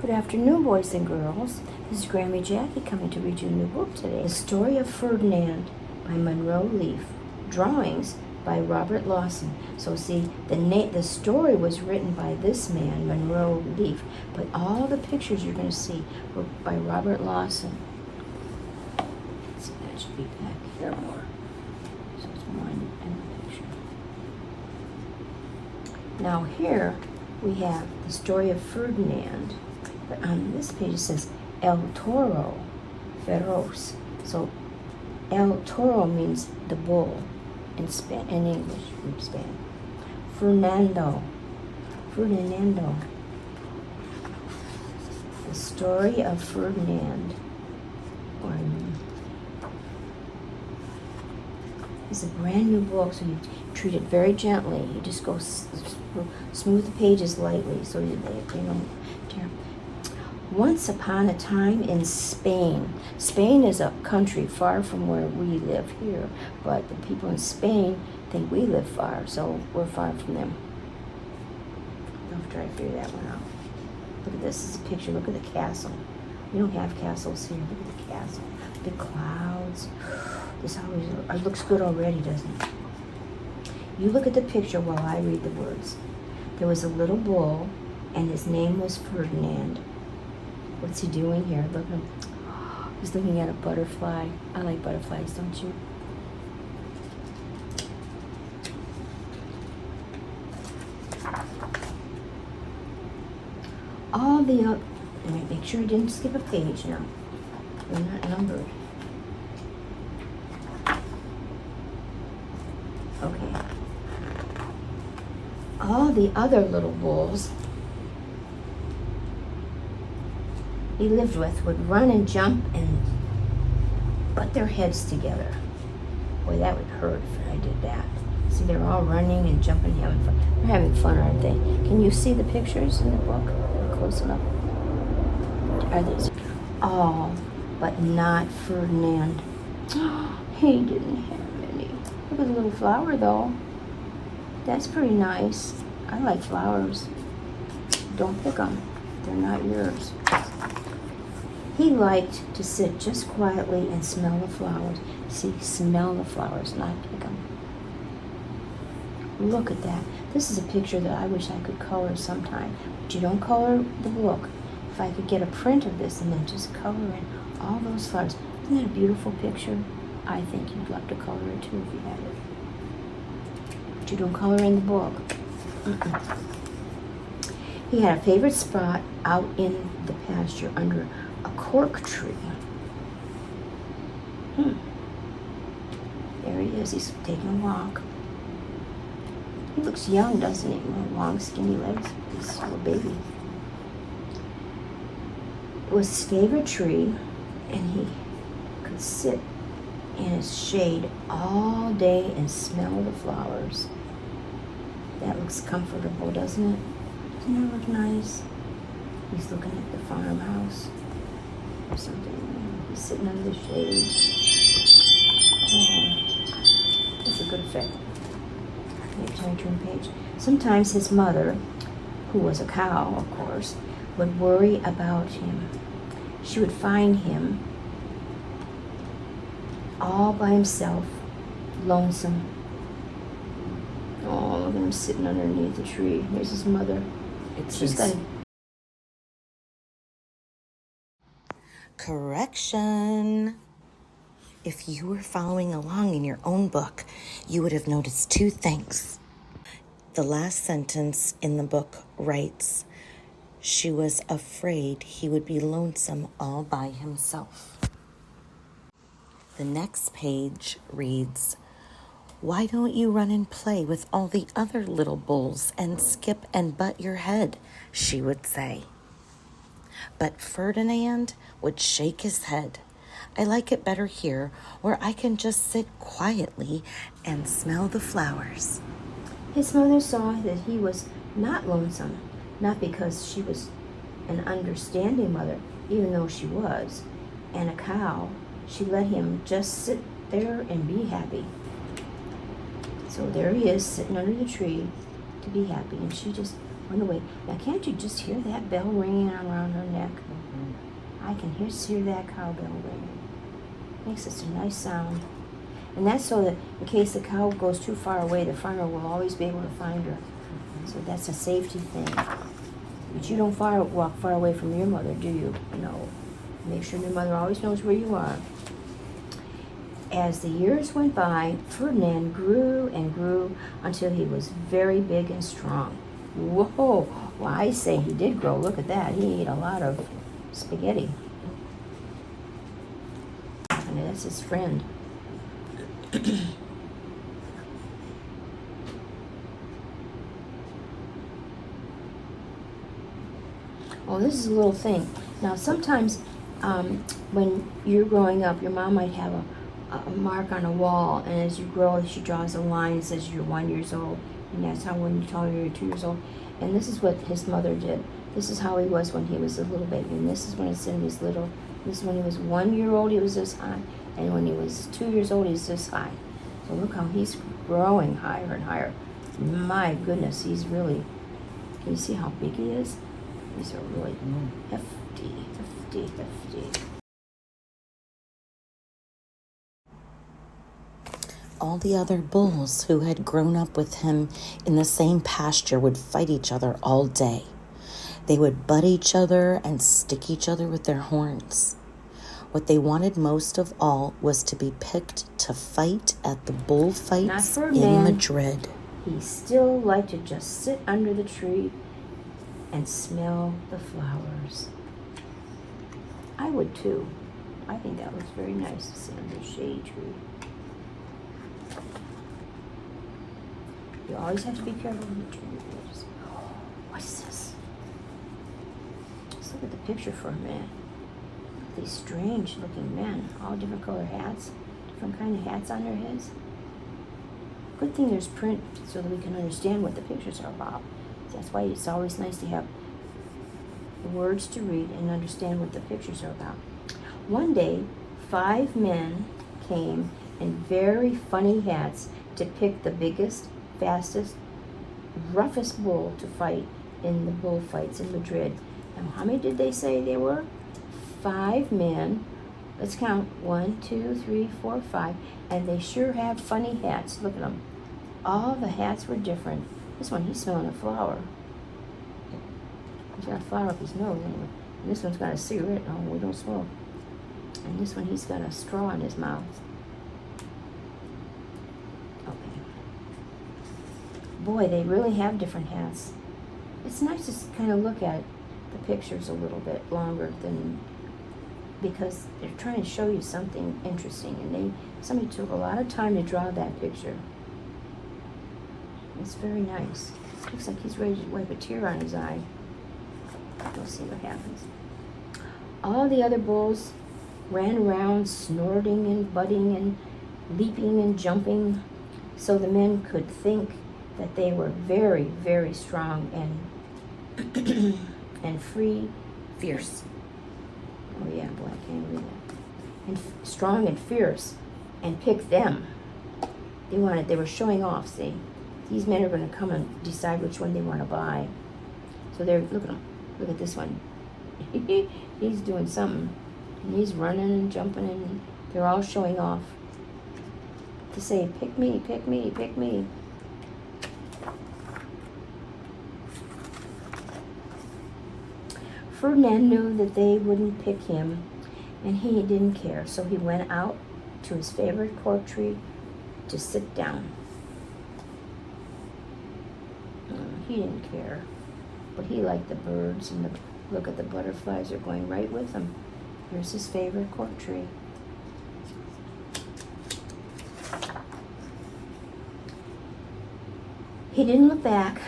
Good afternoon, boys and girls. This is Grammy Jackie coming to read you a new book today. The Story of Ferdinand by Munro Leaf. Drawings by Robert Lawson. So see, the story was written by this man, Munro Leaf, but all the pictures you're going to see were by Robert Lawson. Let's see, that should be back here more. So it's one and the picture. Now here we have the story of Ferdinand. But on this page it says El Toro Feroz. So El Toro means the bull in English, in Spanish. Fernando. The story of Ferdinand. It's a brand new book, so you treat it very gently. You just go smooth the pages lightly so they don't tear. Once upon a time in Spain. Spain is a country far from where we live here, but the people in Spain think we live far, so we're far from them. I'll try to figure that one out. Look at this. This is a picture. Look at the castle. We don't have castles here. Look at the castle. The clouds. This always looks good already, doesn't it? You look at the picture while I read the words. There was a little bull, and his name was Ferdinand. What's he doing here? Look at him. He's looking at a butterfly. I like butterflies, don't you? All the up. Make sure I didn't skip a page now. They're not numbered. Okay. All the other little bulls he lived with would run and jump and butt their heads together. Boy, that would hurt if I did that. See, they're all running and jumping, having fun. They're having fun, aren't they? Can you see the pictures in the book? They're close enough. Are these? All, but not Ferdinand. He didn't have any. Look at the little flower, though. That's pretty nice. I like flowers. Don't pick them. They're not yours. He liked to sit just quietly and smell the flowers. See, smell the flowers, not pick them. Look at that. This is a picture that I wish I could color sometime. But you don't color the book. If I could get a print of this and then just color in all those flowers. Isn't that a beautiful picture? I think you'd love to color it too if you had it. But you don't color in the book. He had a favorite spot out in the pasture under a cork tree. There he is. He's taking a walk. He looks young, doesn't he? Long, skinny legs. He's still a baby. It was his favorite tree, and he could sit in its shade all day and smell the flowers. That looks comfortable, doesn't it? Doesn't that look nice? He's looking at the farmhouse or something. He's sitting under the shade. Oh, that's a good effect. Maybe turn page. Sometimes his mother, who was a cow, of course, would worry about him. She would find him all by himself, lonesome. Oh, look at him sitting underneath the tree. Here's his mother. She's got a... Correction. If you were following along in your own book, you would have noticed two things. The last sentence in the book writes, she was afraid he would be lonesome all by himself. The next page reads, why don't you run and play with all the other little bulls and skip and butt your head, she would say. But Ferdinand would shake his head. I like it better here, where I can just sit quietly and smell the flowers. His mother saw that he was not lonesome, not because she was an understanding mother, even though she was, and a cow. She let him just sit there and be happy. So there he is, sitting under the tree to be happy, and she just Went away. Now, can't you just hear that bell ringing around her neck? I can hear that cowbell ringing. Makes such a nice sound. And that's so that in case the cow goes too far away, the farmer will always be able to find her. So that's a safety thing. But you don't walk far away from your mother, do you? No. Make sure your mother always knows where you are. As the years went by, Ferdinand grew and grew until he was very big and strong. Whoa! Well, I say he did grow. Look at that. He ate a lot of spaghetti. And that's his friend. Oh, this is a little thing. Now, sometimes when you're growing up, your mom might have a mark on a wall, and as you grow, she draws a line and says you're 1 year old, and that's how when you tell her you're 2 years old. And this is what his mother did. This is how he was when he was a little baby, and this is when it's in his little. This is when he was 1 year old. He was this high, and when he was 2 years old, he's this high. So look how he's growing higher and higher. My goodness, he's really. Can you see how big he is? These are really hefty. All the other bulls who had grown up with him in the same pasture would fight each other all day. They would butt each other and stick each other with their horns. What they wanted most of all was to be picked to fight at the bullfights in Madrid. He still liked to just sit under the tree and smell the flowers. I would too. I think that was very nice to sit under a shade tree. You always have to be careful with the tree. What is this? Let's look at the picture for a minute. These strange looking men, all different color hats, different kind of hats on their heads. Good thing there's print so that we can understand what the pictures are about. That's why it's always nice to have the words to read and understand what the pictures are about. One day, 5 men came in very funny hats to pick the biggest, fastest, roughest bull to fight in the bullfights in Madrid. Now, how many did they say they were? 5 men. Let's count. 1, 2, 3, 4, 5. And they sure have funny hats. Look at them. All the hats were different. This one, he's smelling a flower. He's got a flower up his nose anyway. And this one's got a cigarette. Oh, we don't smoke. And this one, he's got a straw in his mouth. Okay. Boy, they really have different hats. It's nice to kind of look at the pictures a little bit longer than, because they're trying to show you something interesting, and somebody took a lot of time to draw that picture. It's very nice. Looks like he's ready to wipe a tear on his eye. We'll see what happens. All the other bulls ran around snorting and butting and leaping and jumping, so the men could think that they were very, very strong and and free, fierce. Oh yeah, boy, I can't read that. And strong and fierce, and pick them. They were showing off. See, these men are going to come and decide which one they want to buy. So look at them. Look at this one. He's doing something. And he's running and jumping, and they're all showing off to say, pick me, pick me, pick me. Ferdinand knew that they wouldn't pick him, and he didn't care. So he went out to his favorite cork tree to sit down. He didn't care, but he liked the birds, and look at the butterflies are going right with him. Here's his favorite cork tree. He didn't look back.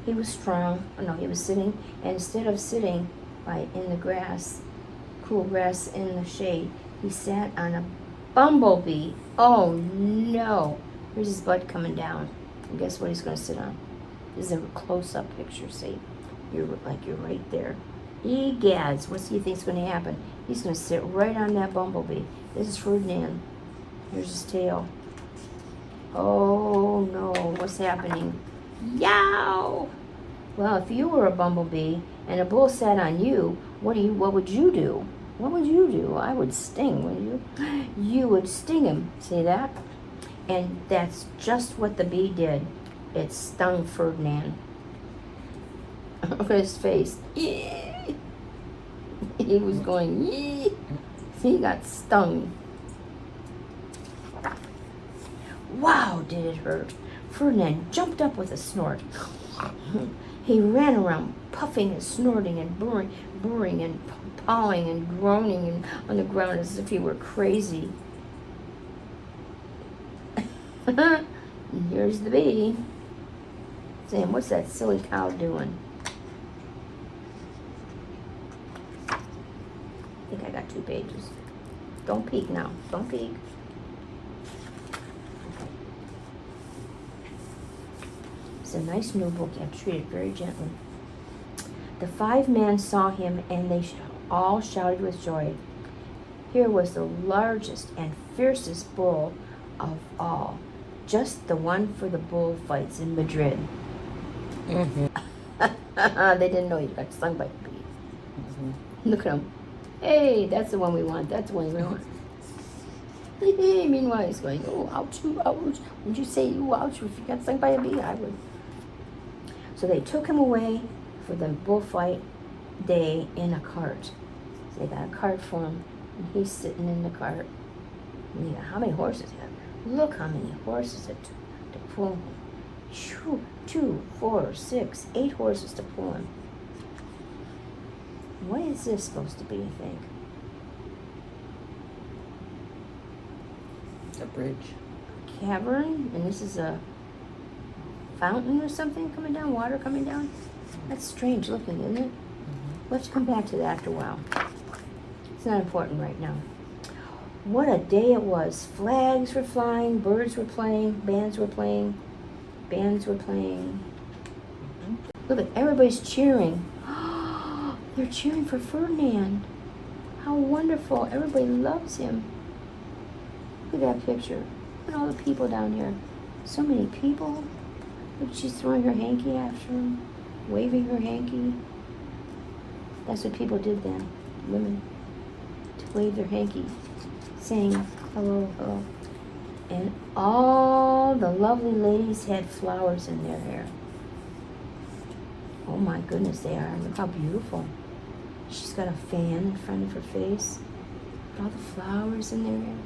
He was strong. Oh, no, he was sitting, and instead of sitting in the grass, cool grass in the shade, he sat on a bumblebee. Oh no! Here's his butt coming down. And guess what he's going to sit on? This is a close-up picture. See, you're right there. Egads, what do you think's going to happen? He's going to sit right on that bumblebee. This is Ferdinand. Here's his tail. Oh no! What's happening? Yow! Well, if you were a bumblebee and a bull sat on you, what would you do? What would you do? I would sting, wouldn't you? You would sting him. See that? And that's just what the bee did. It stung Ferdinand. Look at his face. Yee! He was going, yee! See, he got stung. Wow, did it hurt. Ferdinand jumped up with a snort. He ran around, puffing and snorting and burring and pawing and groaning on the ground as if he were crazy. And here's the bee saying, "What's that silly cow doing?" I think I got 2 pages. Don't peek now. Don't peek. It's a nice new book. You have to treat it very gently. The 5 men saw him, and they all shouted with joy. Here was the largest and fiercest bull of all. Just the one for the bullfights in Madrid. Mm-hmm. They didn't know he got stung by a bee. Mm-hmm. Look at him. Hey, that's the one we want. That's the one we want. Meanwhile, he's going, oh, ouch, ouch. Would you say, ooh, ouch, if you got stung by a bee? I would. So they took him away for the bullfight day in a cart. So they got a cart for him, and he's sitting in the cart. And how many horses he had? Look how many horses to pull him. 2, 4, 6, 8 horses to pull him. What is this supposed to be, I think? A bridge. Cavern, and this is a fountain or something coming down, water coming down. That's strange looking, isn't it? Mm-hmm. Let's come back to that after a while. It's not important right now. What a day it was. Flags were flying, birds were playing, bands were playing. Mm-hmm. Look at everybody's cheering. They're cheering for Ferdinand. How wonderful. Everybody loves him. Look at that picture. Look at all the people down here. So many people. Look, she's throwing her hanky after him, waving her hanky. That's what people did then, women, to wave their hanky, saying hello, hello. And all the lovely ladies had flowers in their hair. Oh my goodness, they are. Look how beautiful. She's got a fan in front of her face. Look at all the flowers in their hair.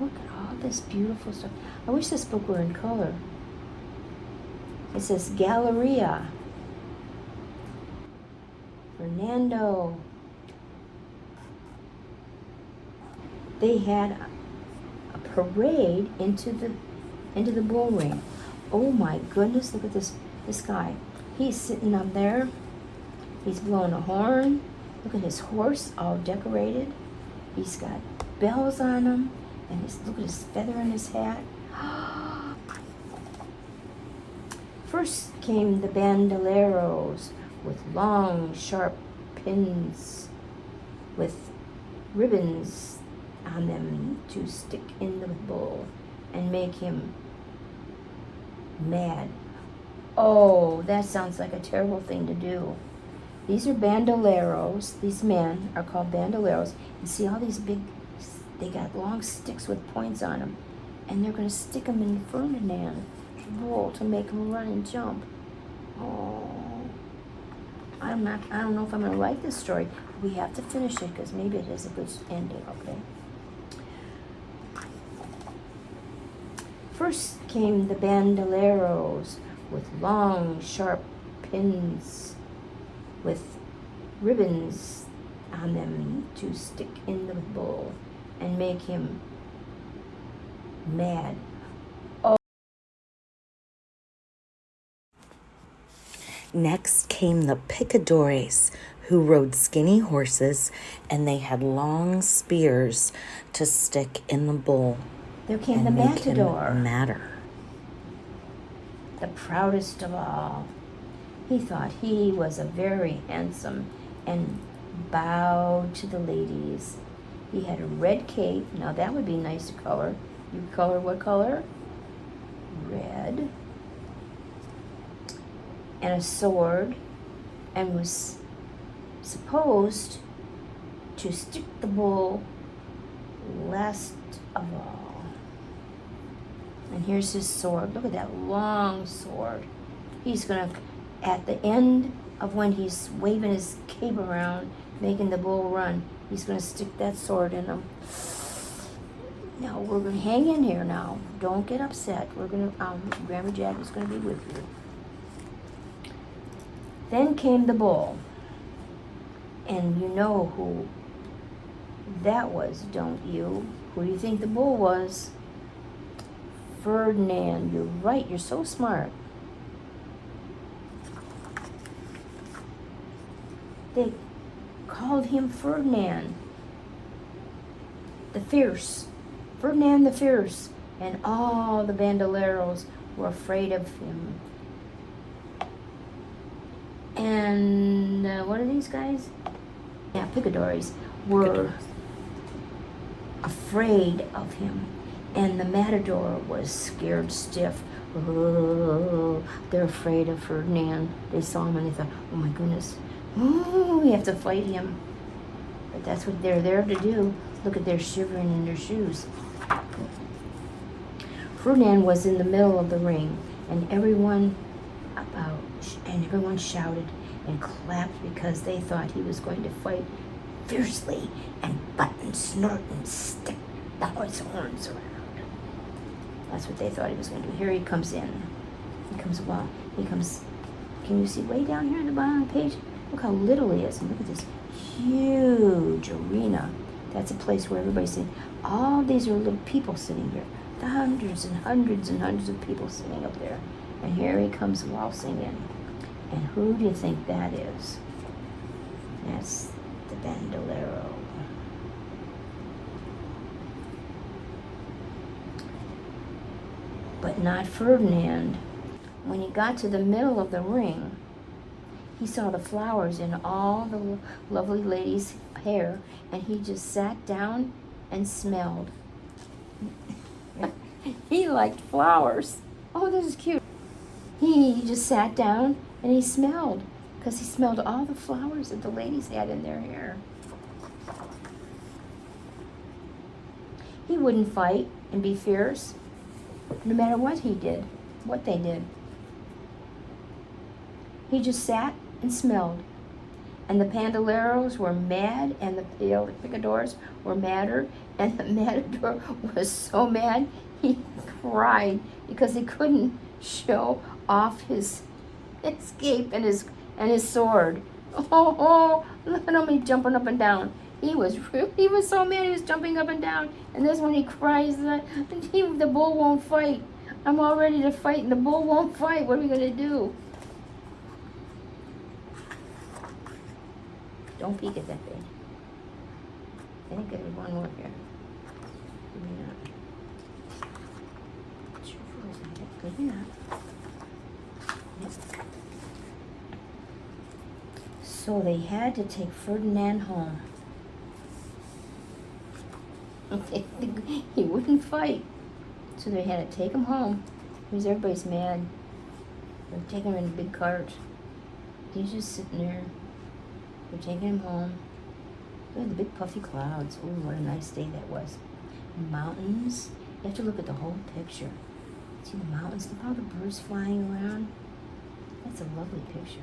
Look at all this beautiful stuff. I wish this book were in color. It says Galleria. Fernando. They had a parade into the bull ring. Oh my goodness, look at this guy. He's sitting up there. He's blowing a horn. Look at his horse all decorated. He's got bells on him. And look at his feather in his hat. First came the bandoleros with long, sharp pins with ribbons on them to stick in the bull and make him mad. Oh, that sounds like a terrible thing to do. These are bandoleros. These men are called bandoleros. And see all these they got long sticks with points on them. And they're going to stick them in Ferdinand's bull to make him run and jump. Oh, I don't know if I'm going to like this story. We have to finish it because maybe it has a good ending, okay? First came the bandoleros with long, sharp pins with ribbons on them to stick in the bull and make him mad. Oh. Next came the picadores, who rode skinny horses, and they had long spears to stick in the bull. There came the matador, madder. The proudest of all. He thought he was a very handsome and bowed to the ladies. He had a red cape. Now that would be nice to color. You color what color? Red. and a sword, and was supposed to stick the bull last of all. And here's his sword. Look at that long sword. He's gonna, at the end of when he's waving his cape around, making the bull run, he's gonna stick that sword in him. Now we're gonna hang in here now. Don't get upset. We're gonna, Grammy Jackie's gonna be with you. Then came the bull. And you know who that was, don't you? Who do you think the bull was? Ferdinand. You're right. You're so smart. They called him Ferdinand the Fierce. Ferdinand the Fierce. And all the bandoleros were afraid of him. And what are these guys? Yeah, picadores were afraid of him. And the matador was scared stiff. Oh, they're afraid of Ferdinand. They saw him and they thought, oh my goodness, oh, we have to fight him. But that's what they're there to do. Look at their shivering in their shoes. Ferdinand was in the middle of the ring, and everyone shouted and clapped because they thought he was going to fight fiercely and butt and snort and stick the horse horns around. That's what they thought he was going to do. Here he comes in. He comes. Can you see way down here at the bottom of the page? Look how little he is. And look at this huge arena. That's a place where everybody's sitting. All these are little people sitting here. The hundreds and hundreds and hundreds of people sitting up there. And here he comes waltzing in. And who do you think that is? That's the bandolero. But not Ferdinand. When he got to the middle of the ring, he saw the flowers in all the lovely lady's hair, and he just sat down and smelled. He liked flowers. Oh, this is cute. He just sat down and he smelled, because he smelled all the flowers that the ladies had in their hair. He wouldn't fight and be fierce, no matter what he did, what they did. He just sat and smelled. And the pandoleros were mad, and the picadors were madder, and the matador was so mad he cried because he couldn't show off his cape and his sword. Oh, look at him, he's jumping up and down. He was so mad, he was jumping up and down. And this one he cries that the bull won't fight. I'm all ready to fight, and the bull won't fight. What are we gonna do? Don't peek at that thing. I think there's one more here. Maybe not. Sure, maybe not. Yep. So they had to take Ferdinand home. He wouldn't fight, so they had to take him home. Because everybody's mad. They're taking him in a big cart. He's just sitting there. They're taking him home. Look at the big puffy clouds. Oh, what a nice day that was. Mountains. You have to look at the whole picture. See the mountains? Look at all the birds flying around. That's a lovely picture.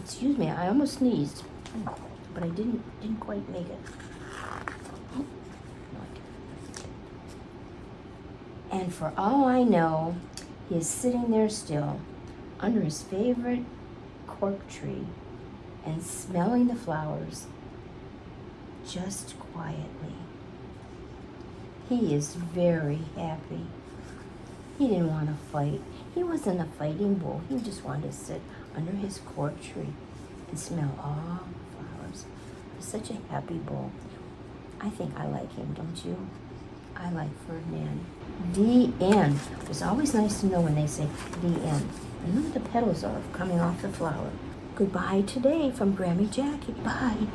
Excuse me, I almost sneezed, but I didn't quite make it. And for all I know, he is sitting there still, under his favorite cork tree, and smelling the flowers, just quietly. He is very happy. He didn't want to fight. He wasn't a fighting bull. He just wanted to sit under his cork tree and smell all the flowers. He's such a happy bull. I think I like him, don't you? I like Ferdinand. The end. It's always nice to know when they say the end. And look at the petals are coming off the flower. Goodbye today from Grammy Jackie. Bye.